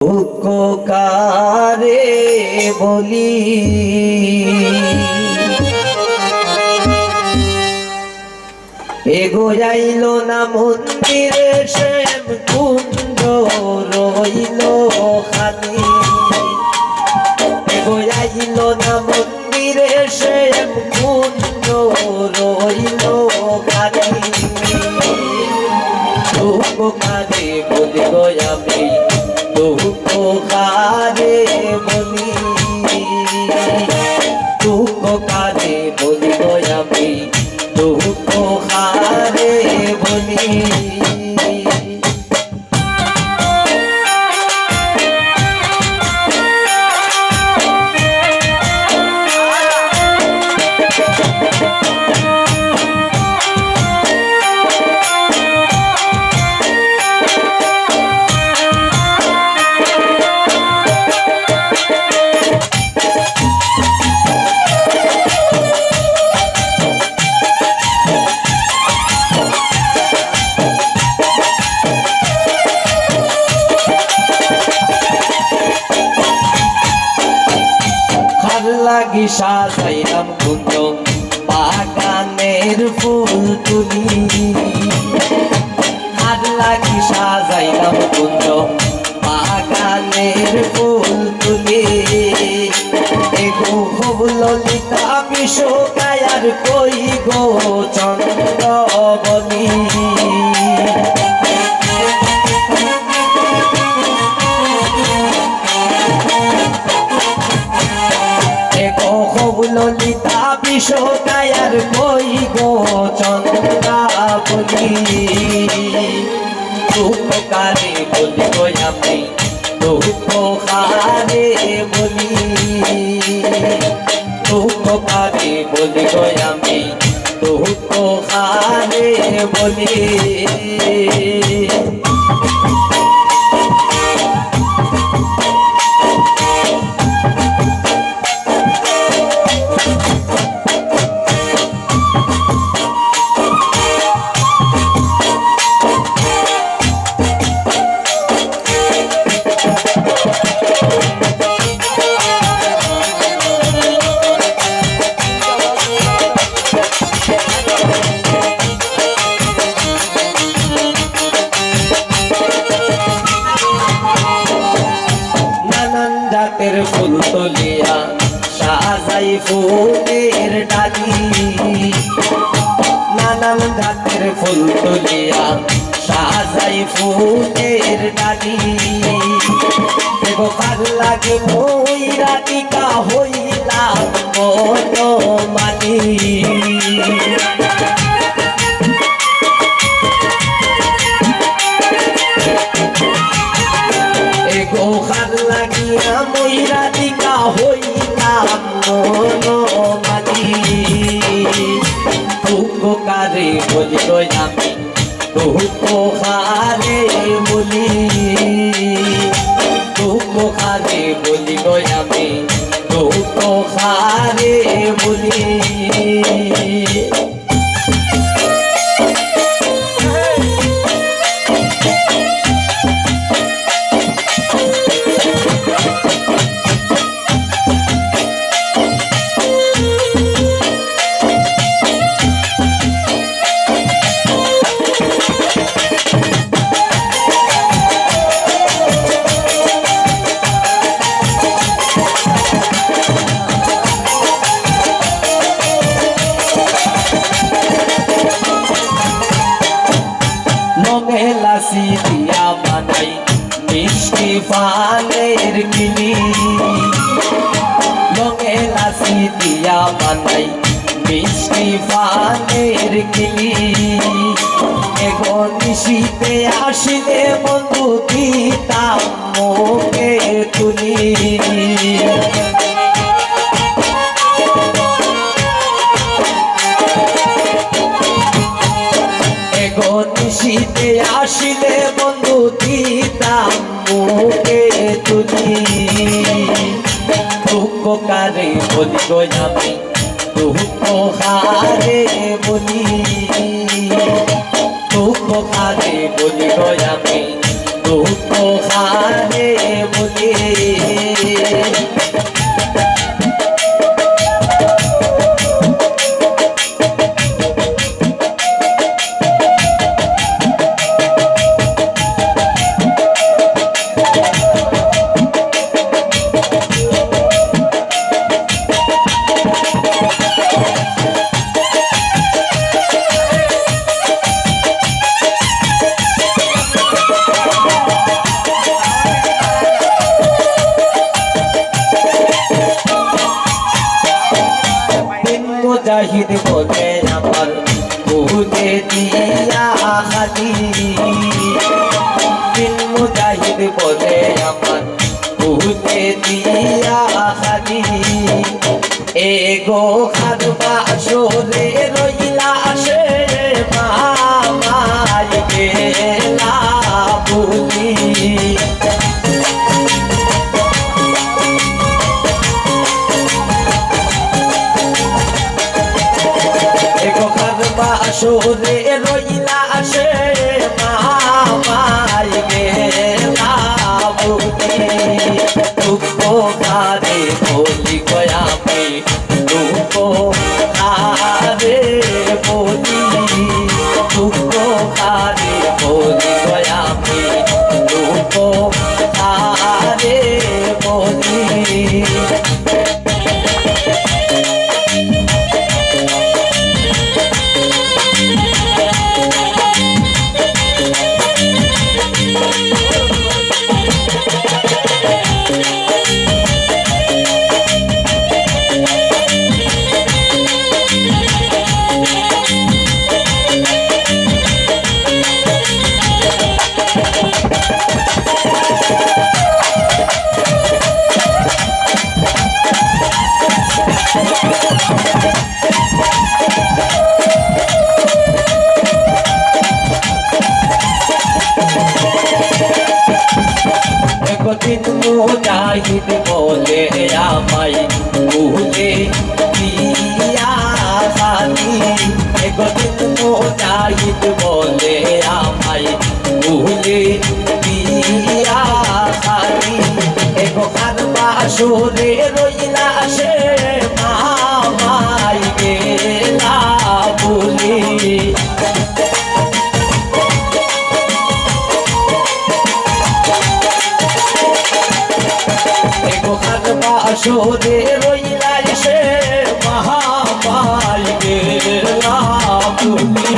দুঃখ কারে বলি এগো যাইল না মন্দিরে শ্যাম কুঞ্জ রইল খালি এগো যাইল না মন্দিরে শ্যাম কুঞ্জ রইল খালি দুঃখ কারে বলি গো আমি দুঃখ কারে বলি দুঃখ কারে বলি গো আমি দুঃখ কারে বলি লাগি সাজাইলাম কুঞ্জ বাগানের ফুল তুলি আর লাগি সাজাইলাম কুঞ্জ বাগানের ফুল তুলি এগো খুব ললিতা বিশ্বকায়ার কই গো চন্দ্রবনী ললিতা বিশ্বকায়ার কই গো চন্দ্রাবলী দুঃখ কারে বলি গো আমি দুঃখ কারে বলি দুঃখ কারে বলি গো আমি দুঃখ কারে বলি ফুল তুলিয়া সাজাই ফুলের ডালি নানান জাতের ফুল তুলিয়া সাজাই ফুলের ডালি দেব কাল লাগে মই রাধিকা হইলাম বনমালী লাগিয়া মই রাধিকা হইলাম বনমালী দুঃখ কারে বলি গো আমি দুঃখ কারে বলি দুঃখ কারে বলি গো আমি দুঃখ কারে বলি লাসি দিয়া বানাই মিষ্টি পানের কিলি লঙে লাসি দিয়া বানাই মিষ্টি পানের কিলি এগো নিশিতে আসিলে বন্ধু দিতাম মুখে তুলি নিশিতে আসিলে বন্ধু দিতাম মুখে তুলি দুঃখ কারে বলি গো আমি দুঃখ কারে বলি দুঃখ কারে বলি গো আমি দুঃখ খারে বলি মুজাহিদ বলে আমার বুঝে দিয়া খালি দিন মুজাহিদ বলে আমার বুঝে দিয়া খালি এগো খাদবা সরে রইলা সে মামাই গেলা বলি আসরে রইলা সে মামাই গেলা বলি দুঃখ কারে বলি গয়ামি দুঃখ কারে বলি দুঃখ কারে বলি গয়ামি দুঃখ কারে বলি একদিন মুজাহিদ বলে আমায় ভুলে দিয়া খালি একদিন মুজাহিদ বলে আমায় ভুলে দিয়া খালি এগো খাদবা সরে রইলা সে মামাই গেলা বলি আসরে রইলা সে মহামাই গেলা বলি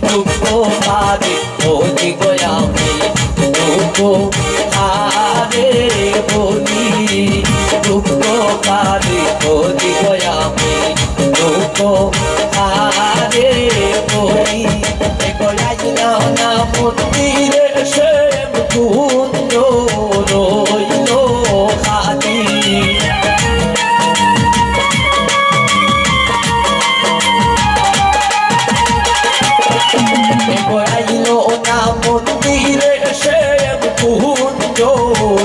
দুঃখ কারে বলি গয়ামি দুঃখ কারে বলি দুঃখ কারে বলি গয়ামি দুঃখ কারে বলি গয়াইলা না মন্দিরে সে কুঞ্জ রইল খালি গয়াইল না মন্দিরে সে কুঞ্জ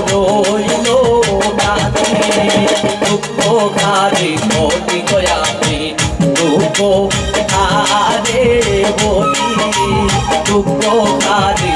রইল খালি দুঃখ কারে বলি গয়ামি দুঃখ কারে বলি দুঃখ কারে